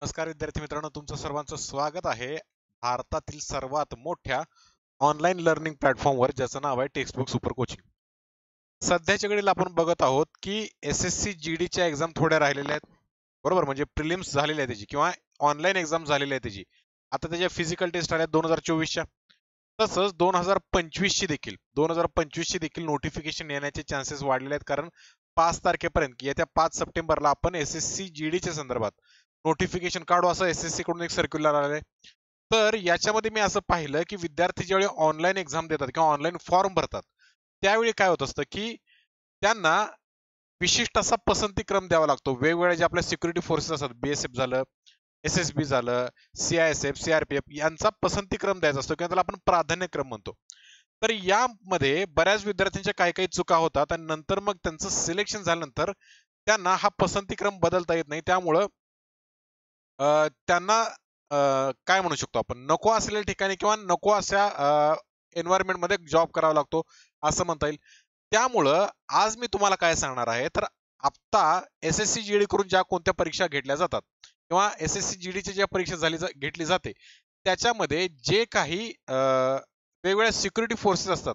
नमस्कार विद्यार्थी मित्रांनो, तुमचं सर्वांचं स्वागत आहे भारतातील सर्वात मोठ्या ऑनलाईन लर्निंग प्लॅटफॉर्मवर, ज्याचं नाव आहे टेक्स्टबुक सुपर कोचिंग. सध्याच्या घडीला आपण बघत आहोत की एस-एस-सी जी-डीच्या एक्झाम थोड्या राहिलेल्या आहेत. बरोबर, म्हणजे प्रिलिम्स झालेली आहे त्याची किंवा ऑनलाईन एक्झाम झालेली आहे त्याची. आता त्याच्या फिजिकल टेस्ट आल्या 2024च्या. तसंच 2025 ची देखील नोटिफिकेशन येण्याचे चान्सेस वाढलेले आहेत, कारण 5 तारखेपर्यंत येत्या 5 सप्टेंबरला आपण एस-एस-सी जी-डीच्या संदर्भात नोटिफिकेशन काढू असं एस-एस-सी कडून एक सर्क्युलर आलंय. तर याच्यामध्ये मी असं पाहिलं की विद्यार्थी ज्यावेळी ऑनलाईन एक्झाम देतात किंवा ऑनलाईन फॉर्म भरतात, त्यावेळी काय होत असतं की त्यांना विशिष्ट असा पसंती क्रम द्यावा लागतो. वेगवेगळे जे आपल्या सिक्युरिटी फोर्सेस असतात, BSF झालं, एस-एस-बी झालं, CISF, CRPF यांचा पसंती क्रम द्यायचा असतो किंवा त्याला आपण प्राधान्यक्रम म्हणतो. तर यामध्ये बऱ्याच विद्यार्थ्यांच्या काही काही चुका होतात आणि नंतर मग त्यांचं सिलेक्शन झाल्यानंतर त्यांना हा पसंतीक्रम बदलता येत नाही. त्यामुळं त्यांना काय म्हणू शकतो आपण, नको असलेल्या ठिकाणी किंवा नको अशा एन्व्हायरमेंटमध्ये जॉब करावा लागतो, असं म्हणता येईल. त्यामुळं आज मी तुम्हाला काय सांगणार आहे, तर आत्ता एस-एस-सी जी-डी करून ज्या कोणत्या परीक्षा घेतल्या जातात किंवा एस-एस-सी जी-डीची ज्या परीक्षा घेतली जाते, त्याच्यामध्ये जे काही वेगवेगळ्या सिक्युरिटी फोर्सेस असतात,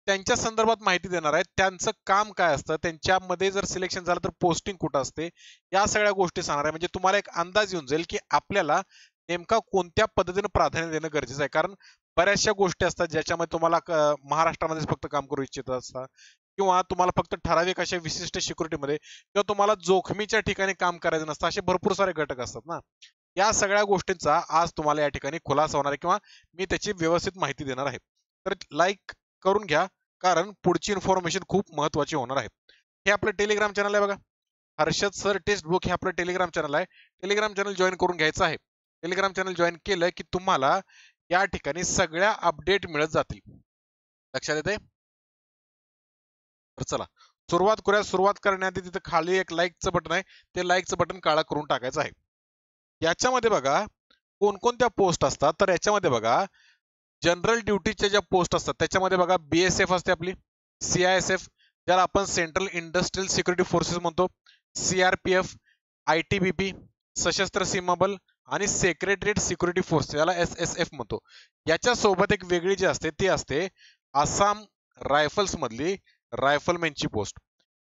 त्यांच्या संदर्भात माहिती देणार आहे. त्यांचं काम काय असतं, त्यांच्यामध्ये जर सिलेक्शन झालं तर पोस्टिंग कुठं असते, या सगळ्या गोष्टी सांगणार आहे. म्हणजे तुम्हाला एक अंदाज येऊन जाईल की आपल्याला नेमका कोणत्या पद्धतीने प्राधान्य देणं गरजेचं आहे. कारण बऱ्याचशा गोष्टी असतात ज्याच्यामध्ये तुम्हाला महाराष्ट्रामध्येच फक्त काम करू इच्छित असता किंवा तुम्हाला फक्त ठराविक अशा विशिष्ट सिक्युरिटीमध्ये किंवा तुम्हाला जोखमीच्या ठिकाणी काम करायचं नसतं, असे भरपूर सारे घटक असतात ना. या सगळ्या गोष्टींचा आज तुम्हाला या ठिकाणी खुलासा होणार आहे किंवा मी त्याची व्यवस्थित माहिती देणार आहे. तर लाईक करून घ्या, कारण पुढची इन्फॉर्मेशन खूप महत्त्वाची होणार आहे. हे आपलं टेलिग्राम चॅनल आहे बघा. हर्षद सर टेक्स्ट बुक हे आपलं टेलिग्राम चॅनल आहे. टेलिग्राम चॅनल जॉईन करून घ्यायचं आहे. टेलिग्राम चॅनल जॉईन केलं की तुम्हाला या ठिकाणी सगळ्या अपडेट मिळत जातील. लक्षात येते? तर चला सुरुवात करूया. सुरुवात करण्याआधी तिथे खाली एक लाईकचं बटन आहे, ते लाईकचं बटन काळा करून टाकायचं आहे. याच्यामध्ये बघा कोणकोणत्या पोस्ट असतात, तर याच्यामध्ये बघा जनरल ड्युटीच्या ज्या पोस्ट असतात त्याच्यामध्ये बघा BSF असते आपली, CISF ज्याला आपण सेंट्रल इंडस्ट्रियल सिक्युरिटी फोर्सेस म्हणतो, CRPF, ITBP सशस्त्र सीमा बल आणि सेक्रेटरीट सिक्युरिटी फोर्स याला SSF म्हणतो. याच्या सोबत एक वेगळी जी असते ती असते आसाम रायफल्स मधली रायफलमॅनची पोस्ट.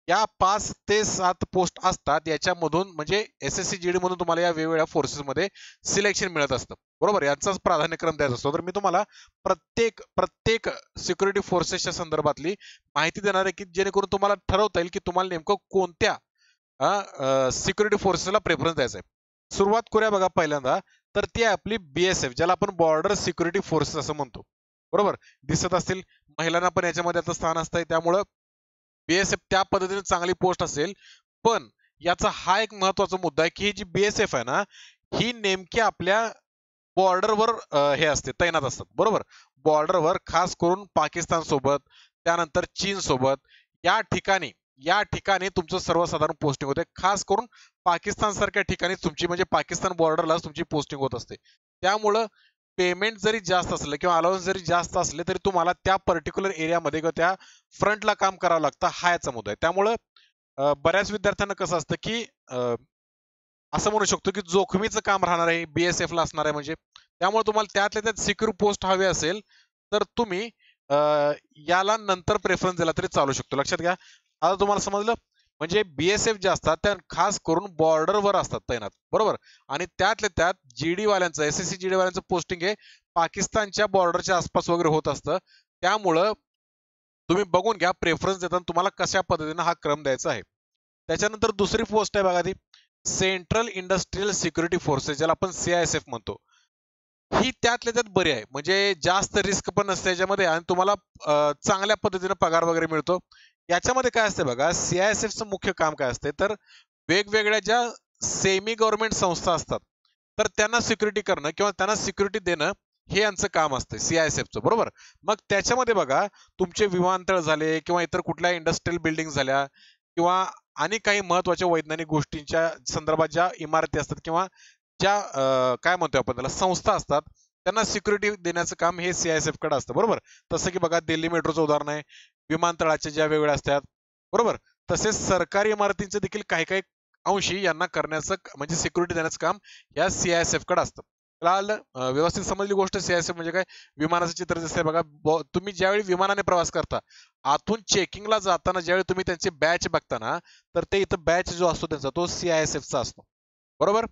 या 5 ते 7 पोस्ट असतात. याच्यामधून म्हणजे एस-एस-सी जी-डी मधून तुम्हाला या वेगवेगळ्या फोर्सेसमध्ये सिलेक्शन मिळत असतं. बरोबर, याचाच प्राधान्यक्रम द्यायचा असतो. तर मी तुम्हाला प्रत्येक प्रत्येक सिक्युरिटी फोर्सेसच्या संदर्भातली माहिती देणार आहे, की जेणेकरून तुम्हाला ठरवता येईल की तुम्हाला नेमकं कोणत्या सिक्युरिटी फोर्सेसला प्रेफरन्स द्यायचा आहे. सुरुवात करूया बघा पहिल्यांदा, तर ती आहे आपली BSF ज्याला आपण बॉर्डर सिक्युरिटी फोर्सेस असं म्हणतो. बरोबर, दिसत असतील महिलांना पण याच्यामध्ये आता स्थान असतंय, त्यामुळं BSF त्या पद्धतीने चांगली पोस्ट असेल. पण याचा हा एक महत्वाचा मुद्दा आहे की ही जी BSF आहे ना, ही नेमकी आपल्या बॉर्डरवर हे असते, तैनात असतात. बरोबर, बॉर्डरवर खास करून पाकिस्तान सोबत, त्यानंतर चीन सोबत या ठिकाणी तुमचं सर्वसाधारण पोस्टिंग होते. खास करून पाकिस्तान सारख्या ठिकाणी तुमची म्हणजे पाकिस्तान बॉर्डरलाच तुमची पोस्टिंग होत असते. त्यामुळं पेमेंट जरी जास्त असलं किंवा अलाउन्स जरी जास्त असले तरी तुम्हाला त्या पर्टिक्युलर एरियामध्ये किंवा त्या फ्रंटला काम करावं लागतं, हा याचा मुद्दा आहे. त्यामुळं बऱ्याच विद्यार्थ्यांना कसं असतं की असं म्हणू शकतो की जोखमीचं काम राहणार आहे, BSF ला असणार आहे म्हणजे. त्यामुळे तुम्हाला त्यातल्या त्यात सिक्युअर पोस्ट हवी असेल तर तुम्ही याला नंतर प्रेफरन्स दिला तरी चालू शकतो. लक्षात घ्या. आता तुम्हाला समजलं, म्हणजे BSF जे असतात त्या खास करून बॉर्डरवर असतात तैनात. बरोबर, आणि त्यातल्या त्यात GD वाल्यांचं एस-एस-सी जी-डी वाल्यांचं पोस्टिंग हे पाकिस्तानच्या बॉर्डरच्या आसपास वगैरे होत असतं. त्यामुळं तुम्ही बघून घ्या प्रेफरन्स देताना तुम्हाला कशा पद्धतीने हा क्रम द्यायचा आहे. त्याच्यानंतर दुसरी पोस्ट आहे बघा ती सेंट्रल इंडस्ट्रियल सिक्युरिटी फोर्सेस ज्याला आपण CISF म्हणतो. ही त्यातल्या त्यात बरी आहे, म्हणजे जास्त रिस्क पण नसते याच्यामध्ये आणि तुम्हाला चांगल्या पद्धतीने पगार वगैरे मिळतो. याच्यामध्ये काय असते बघा, CISFचं मुख्य काम काय असते, तर वेगवेगळ्या ज्या सेमी गव्हर्नमेंट संस्था असतात, तर त्यांना सिक्युरिटी करणं किंवा त्यांना सिक्युरिटी देणं हे यांचं काम असतं CISFचं. बरोबर, मग त्याच्यामध्ये बघा तुमचे विमानतळ झाले किंवा इतर कुठल्या इंडस्ट्रियल बिल्डिंग झाल्या किंवा आणि काही महत्वाच्या वैज्ञानिक गोष्टींच्या संदर्भात ज्या इमारती असतात किंवा ज्या काय म्हणतोय आपण त्याला संस्था असतात, त्यांना सिक्युरिटी देण्याचं काम हे CISF कडे असतं. बरोबर, तसं की बघा दिल्ली मेट्रोचं उदाहरण आहे, विमानतळाच्या ज्या वेगवेगळ्या असतात. बरोबर, तसेच सरकारी इमारतींचे देखील काही काही अंशी यांना करण्याचं म्हणजे सिक्युरिटी देण्याचं काम या CISF कडे असतं. व्यवस्थित समजली गोष्ट. CISF म्हणजे काय? विमानाचं चित्र दिसतंय बघा. तुम्ही ज्यावेळी विमानाने प्रवास करता, आतून चेकिंगला जाताना ज्यावेळी तुम्ही त्यांचे बॅच बघता ना, तर ते इथं बॅच जो असतो त्यांचा तो CISF चा असतो. बरोबर?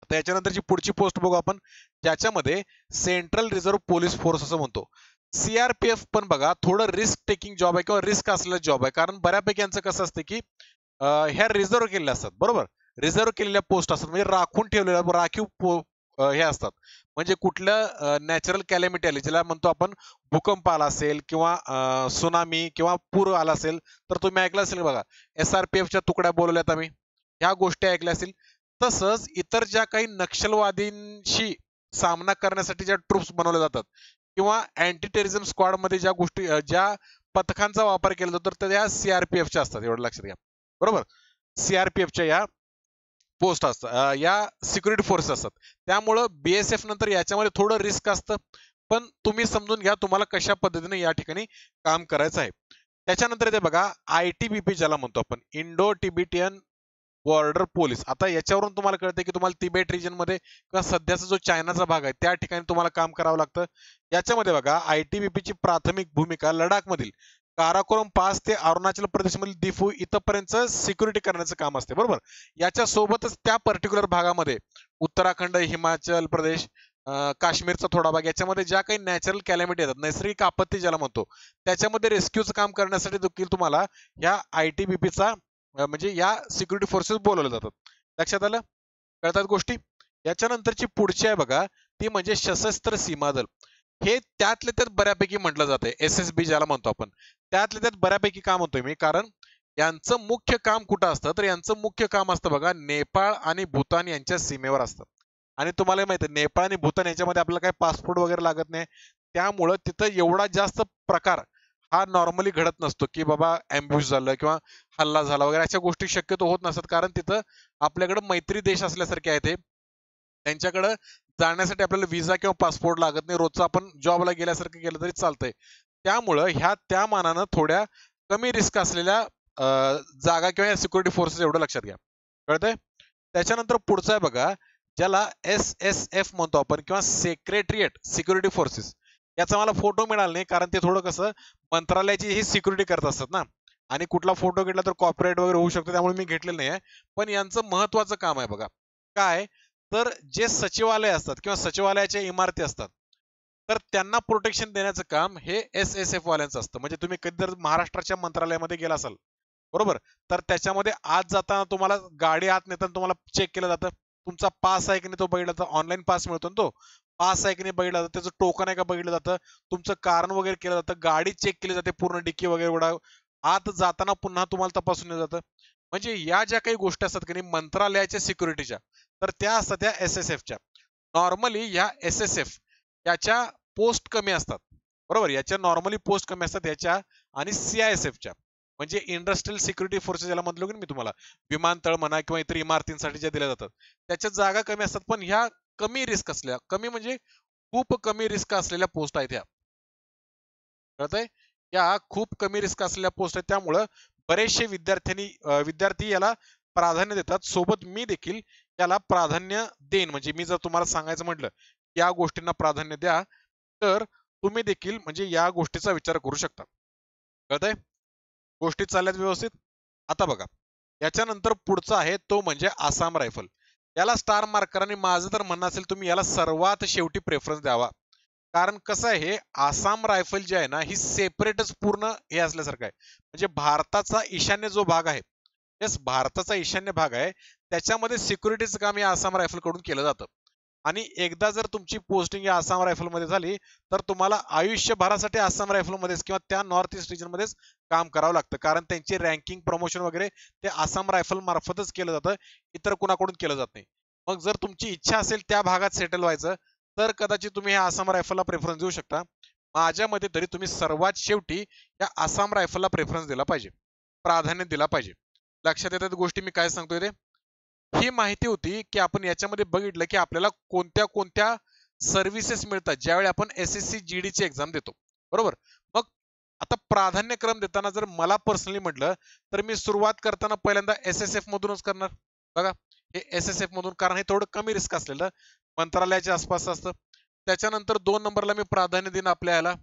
आता याच्यानंतरची पुढची पोस्ट बघू आपण, ज्याच्यामध्ये सेंट्रल रिझर्व्ह पोलीस फोर्स असं म्हणतो. CRPF पण बघा थोडं रिस्क टेकिंग जॉब आहे किंवा रिस्क असलेला जॉब आहे. कारण बऱ्यापैकी यांचं कसं असतं की ह्या रिझर्व्ह केलेल्या असतात. बरोबर? रिझर्व्ह केलेल्या पोस्ट असतात म्हणजे राखून ठेवलेल्या राखीव हे असतात. म्हणजे कुठलं नॅचरल कॅलॅमिटी आली, ज्याला म्हणतो आपण भूकंप आला असेल किंवा सुनामी किंवा पूर आला असेल, तर तुम्ही ऐकलं असेल बघा, SRPFच्या तुकड्या बोलवल्यात आम्ही. ह्या गोष्टी ऐकल्या असतील. तसंच इतर ज्या काही नक्षलवादींशी सामना करण्यासाठी ज्या ट्रुप्स बनवल्या जातात किंवा अँटी टेररिझम स्क्वॉड मध्ये ज्या गोष्टी ज्या पथकांचा वापर केला जातो तर त्या CRPFच्या असतात. एवढं लक्षात घ्या. बरोबर? CRPFच्या या पोस्ट असतात, या सिक्युरिटी फोर्स असतात. त्यामुळं BSF नंतर याच्यामध्ये थोडं रिस्क असतं. पण तुम्ही समजून घ्या तुम्हाला कशा पद्धतीने या ठिकाणी काम करायचं आहे. त्याच्यानंतर ते बघा ITBP ज्याला म्हणतो आपण, इंडो टिबेटियन बॉर्डर पोलीस. आता याच्यावरून तुम्हाला कळतंय की तुम्हाला तिबेट रिजन मध्ये किंवा सध्याचा जो चायनाचा भाग आहे त्या ठिकाणी तुम्हाला काम करावं लागतं. याच्यामध्ये बघा ITBP ची प्राथमिक भूमिका लडाख मधील काराकोरम पास ते अरुणाचल प्रदेशमधील दिफू इथपर्यंत सिक्युरिटी करण्याचं काम असते. बरोबर? याच्या सोबतच त्या पर्टिक्युलर भागामध्ये उत्तराखंड, हिमाचल प्रदेश, काश्मीरचा थोडा भाग, याच्यामध्ये ज्या काही नॅचरल कॅलॅमिटी येतात, नैसर्गिक आपत्ती ज्याला म्हणतो, त्याच्यामध्ये रेस्क्यूचं काम करण्यासाठी देखील तुम्हाला या ITBPचा म्हणजे या सिक्युरिटी फोर्सेस बोलवले जातात. लक्षात आलं? कळतात गोष्टी? याच्यानंतरची पुढची आहे बघा, ती म्हणजे सशस्त्र सीमा दल. हे त्यातले त्यात बऱ्यापैकी म्हटलं जातंय. SSB ज्याला म्हणतो आपण. त्यातले त्यात बऱ्यापैकी का म्हणतोय मी? कारण यांचं मुख्य काम कुठं असतं? तर यांचं मुख्य काम असतं बघा नेपाळ आणि भूतान यांच्या सीमेवर असतं. आणि तुम्हाला माहिती आहे नेपाळ आणि भूतान याच्यामध्ये आपल्याला काही पासपोर्ट वगैरे लागत नाही. त्यामुळं तिथं एवढा जास्त प्रकार हा नॉर्मली घडत नसतो, की बाबा अँब्युश झालं किंवा हल्ला झाला वगैरे अशा गोष्टी शक्यतो होत नसतात. कारण तिथं आपल्याकडे मैत्री देश असल्यासारखे आहे ते. त्यांच्याकडं जाण्यासाठी आपल्याला व्हिसा किंवा पासपोर्ट लागत नाही. रोजचं आपण जॉबला गेल्यासारखं गेलं तरी चालतंय. त्यामुळं ह्या त्या मानानं थोड्या कमी रिस्क असलेल्या जागा किंवा या सिक्युरिटी फोर्सेस एवढं लक्षात घ्या. कळतंय? त्याच्यानंतर पुढचं आहे बघा, ज्याला SSF म्हणतो आपण किंवा सेक्रेटरिएट सिक्युरिटी फोर्सेस. याचा मला फोटो मिळाला नाही कारण ते थोडं कसं मंत्रालयाची ही सिक्युरिटी करत असतात ना, आणि कुठला फोटो घेतला तर कॉपीराइट वगैरे होऊ शकतो, त्यामुळे मी घेतलेलं नाही आहे. पण यांचं महत्वाचं काम आहे बघा. काय? तर जे सचिवालय असतात किंवा सचिवालयाच्या इमारती असतात, तर त्यांना प्रोटेक्शन देण्याचं काम हे SSF वाल्यांचं असतं. म्हणजे तुम्ही कधी जर महाराष्ट्राच्या मंत्रालयामध्ये गेला असाल, बरोबर, तर त्याच्यामध्ये आत जाताना तुम्हाला गाडी आत नेताना तुम्हाला चेक केलं जातं. तुमचा पास आहे की नाही तो बघितला जातो. ऑनलाईन पास मिळतो ना तो. पास आहे की नाही बघितलं जातं. त्याचं टोकन आहे का बघितलं जातं. तुमचं कारण वगैरे केलं जातं. गाडी चेक केली जाते पूर्ण डिक्की वगैरे उघडा. आत जाताना पुन्हा तुम्हाला तपासून दिलं जातं. म्हणजे या ज्या काही गोष्टी असतात की नाही मंत्रालयाच्या सिक्युरिटीच्या, तर त्या असतात त्या SSFच्या. नॉर्मली या SSF याच्या पोस्ट कमी असतात. बरोबर? याच्या नॉर्मली पोस्ट कमी असतात याच्या आणि CISFच्या. म्हणजे इंडस्ट्रियल सिक्युरिटी फोर्सेस याला म्हटलं की मी तुम्हाला, विमानतळ म्हणा किंवा इतर इमारतींसाठी ज्या दिल्या जातात, त्याच्या जागा कमी असतात. पण ह्या कमी रिस्क असलेल्या, कमी म्हणजे खूप कमी रिस्क असलेल्या पोस्ट आहेत ह्या. कळतंय? या खूप कमी रिस्क असलेल्या पोस्ट आहेत. त्यामुळं बरेचसे विद्यार्थी याला प्राधान्य देतात. सोबत मी देखील याला प्राधान्य देईन. म्हणजे मी जर तुम्हाला सांगायचं म्हटलं, या गोष्टींना प्राधान्य द्या, तर तुम्ही देखील म्हणजे या गोष्टीचा विचार करू शकता. कळतंय? गोष्टी चालल्यात व्यवस्थित? आता बघा, याच्यानंतर पुढचा आहे तो म्हणजे आसाम रायफल. याला स्टार मार्क करा आणि माझं तर म्हणणं असेल तुम्ही याला सर्वात शेवटी प्रेफरन्स द्यावा. कारण कसं आहे, हे आसाम रायफल जे आहे ना, ही सेपरेटच पूर्ण हे असल्यासारखं आहे. म्हणजे भारताचा ईशान्य जो भाग आहे, येस भारताचा ईशान्य भाग आहे, त्याच्यामध्ये सिक्युरिटीचं काम या आसाम रायफल कडून केलं जातं. आणि एकदा जर तुमची पोस्टिंग या आसाम रायफल मध्ये झाली, तर तुम्हाला आयुष्यभरासाठी आसाम रायफल मध्येच किंवा त्या नॉर्थ ईस्ट रिजन मध्येच काम करावं लागतं. कारण त्यांची रँकिंग प्रमोशन वगैरे ते आसाम रायफल मार्फतच केलं जातं, इतर कुणाकडून केलं जात नाही. मग जर तुमची इच्छा असेल त्या भागात सेटल व्हायचं, तर कदाचित तुम्ही ह्या आसाम रायफलला प्रेफरन्स देऊ शकता. माझ्या मते तरी तुम्ही सर्वात शेवटी या आसाम रायफलला प्रेफरन्स दिला पाहिजे, प्राधान्य दिला पाहिजे. लक्षात येतात गोष्टी मी काय सांगतोय ते? ही माहिती होती की आपण याच्यामध्ये बघितलं की आपल्याला कोणत्या कोणत्या सर्व्हिसेस मिळतात ज्यावेळी आपण SSC GD ची एक्झाम देतो. बरोबर? मग आता प्राधान्यक्रम देताना जर मला पर्सनली म्हटलं तर मी सुरुवात करताना पहिल्यांदा SSF मधूनच करणार. बघा, हे SSF मधून, कारण हे थोडं कमी रिस्क असलेलं मंत्रालयाच्या आसपास असतं. त्याच्यानंतर 2 नंबरला मी प्राधान्य देईन आपल्या याला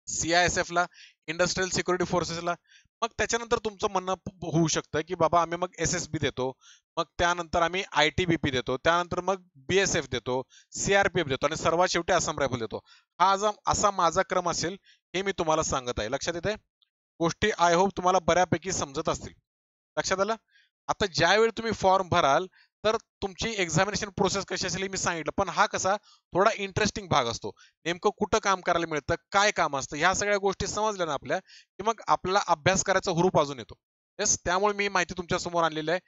CISF ला, इंडस्ट्रियल सिक्युरिटी फोर्सेसला. मग त्याच्यानंतर तुमचं म्हणणं होऊ शकतं की बाबा आम्ही मग SSB देतो, मग त्यानंतर आम्ही ITBP देतो, त्यानंतर मग BSF देतो, CRPF देतो आणि सर्वात शेवटी आसाम रायफल देतो. हा असा माझा क्रम असेल, हे मी तुम्हाला सांगत आहे. लक्षात येते? गोष्टी आय होप तुम्हाला बऱ्यापैकी समजत असतील. लक्षात आलं? आता ज्यावेळी तुम्ही फॉर्म भराल तर तुमची एक्झामिनेशन प्रोसेस कशी असेल हे मी सांगितलं. पण हा कसा थोडा इंटरेस्टिंग भाग असतो. नेमकं कुठं काम करायला मिळतं, काय काम असतं, ह्या सगळ्या गोष्टी समजल्या ना आपल्या, की मग आपल्याला अभ्यास करायचा हुरूप अजून येतो. येस, त्यामुळे मी माहिती तुमच्या समोर आणलेली आहे.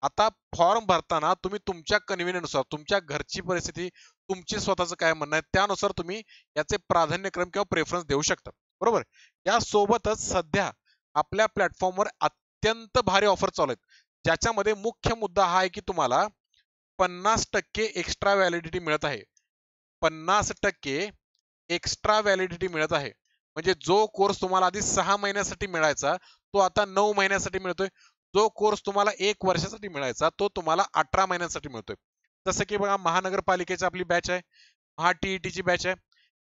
आता फॉर्म भरताना तुम्ही तुमच्या कन्व्हिनियन्सनुसार, तुमच्या घरची परिस्थिती, तुमची स्वतःचं काय म्हणणं आहे, त्यानुसार तुम्ही याचे प्राधान्यक्रम किंवा प्रेफरन्स देऊ शकता. बरोबर? या सोबतच सध्या आपल्या प्लॅटफॉर्मवर अत्यंत भारी ऑफर चालू आहेत. ज्याच्यामध्ये मुख्य मुद्दा हा आहे की तुम्हाला 50% एक्स्ट्रा व्हॅलिडिटी मिळत आहे. 50% एक्स्ट्रा व्हॅलिडिटी मिळत आहे. म्हणजे जो कोर्स तुम्हाला आधी 6 महिन्यासाठी मिळायचा, तो आता 9 महिन्यासाठी मिळतोय. जो कोर्स तुम्हाला 1 वर्षासाठी मिळायचा, तो तुम्हाला 18 महिन्यासाठी मिळतोय. जसं की बघा, महानगरपालिकेची आपली बॅच आहे, महा टीईटीची बॅच आहे,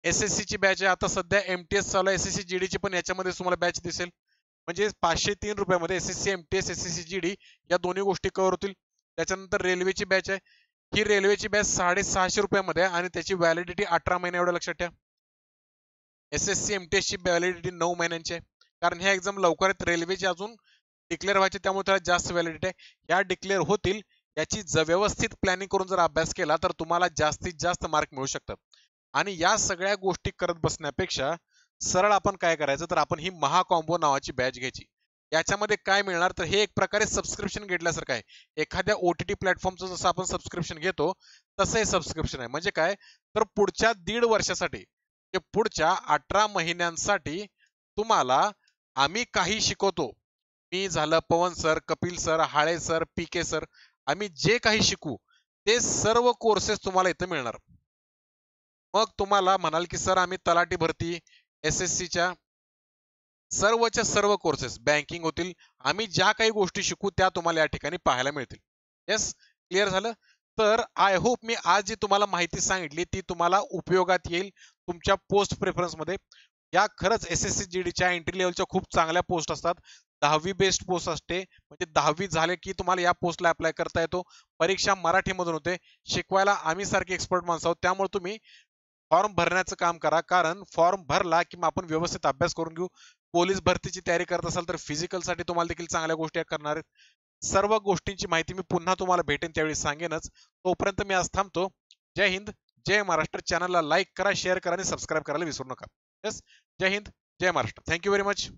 SSC ची बॅच आहे. आता सध्या MTS चालू आहे, SSC GD ची पण याच्यामध्ये तुम्हाला बॅच दिसेल. म्हणजे 503 रुपयामध्ये SSC MTS SSC GD या दोन्ही गोष्टी कव्हर होतील. त्याच्यानंतर रेल्वेची बॅच आहे. ही रेल्वेची बॅच 650 रुपयामध्ये आहे आणि त्याची व्हॅलिडिटी 18 महिने, एवढं लक्षात ठेवा. SSC MTS ची व्हॅलिडिटी 9 महिन्यांची आहे. कारण ह्या एक्झाम लवकर आहेत, रेल्वेची अजून डिक्लेअर व्हायचे, त्यामुळे त्याला जास्त व्हॅलिडिटी आहे. या डिक्लेअर होतील, याची व्यवस्थित प्लॅनिंग करून जर अभ्यास केला तर तुम्हाला जास्तीत जास्त मार्क मिळू शकतात. आणि या सगळ्या गोष्टी करत बसण्यापेक्षा सरळ आपण काय करायचं, तर आपण ही महाकॉम्बो नावाची बॅच घ्यायची. याच्यामध्ये काय मिळणार, तर हे एक प्रकारे सबस्क्रिप्शन घेतल्यासारखं आहे. एखाद्या OTT प्लॅटफॉर्मचं जसं आपण सबस्क्रिप्शन घेतो तसं हे सबस्क्रिप्शन आहे. म्हणजे काय, तर पुढच्या 1.5 वर्षासाठी, पुढच्या 18 महिन्यांसाठी तुम्हाला आम्ही काही शिकवतो. मी झालं, Pawan sir, Kapil sir, Hale sir, PK sir, आम्ही जे काही शिकू ते सर्व कोर्सेस तुम्हाला इथं मिळणार. मग तुम्हाला म्हणाल की सर आम्ही तलाठी भरती, SSCच्या सर्वच्या सर्व कोर्सेस, बँकिंग होतील, आम्ही ज्या काही गोष्टी शिकू त्या तुम्हाला या ठिकाणी पाहायला मिळतील. येस, क्लिअर झालं? तर आय होप मी आज जी तुम्हाला माहिती सांगितली ती तुम्हाला उपयोगात येईल तुमच्या पोस्ट प्रेफरन्स मध्ये. या खरंच SSC GDच्या एंट्री लेवलच्या खूप चांगल्या पोस्ट असतात. 10वी बेस्ड पोस्ट असते, म्हणजे 10वी झाले की तुम्हाला या पोस्टला अप्लाय करता येतो. परीक्षा मराठीमधून होते. शिकवायला आम्ही सारखे एक्सपर्ट माणसं आहोत. त्यामुळे तुम्ही फॉर्म भरण्याचं काम करा, कारण फॉर्म भरला की मग आपण व्यवस्थित अभ्यास करून घेऊ. पोलीस भरतीची तयारी करत असाल तर फिजिकलसाठी तुम्हाला देखील चांगल्या गोष्टी करणार आहेत. सर्व गोष्टींची माहिती मी पुन्हा तुम्हाला भेटेन त्यावेळी सांगेनच. तोपर्यंत मी आज थांबतो. जय हिंद, जय महाराष्ट्र. चॅनलला लाईक करा, शेअर करा आणि सबस्क्राईब करायला विसरू नका. Yes, Jai Hind, Jai Maharashtra. Thank you very much.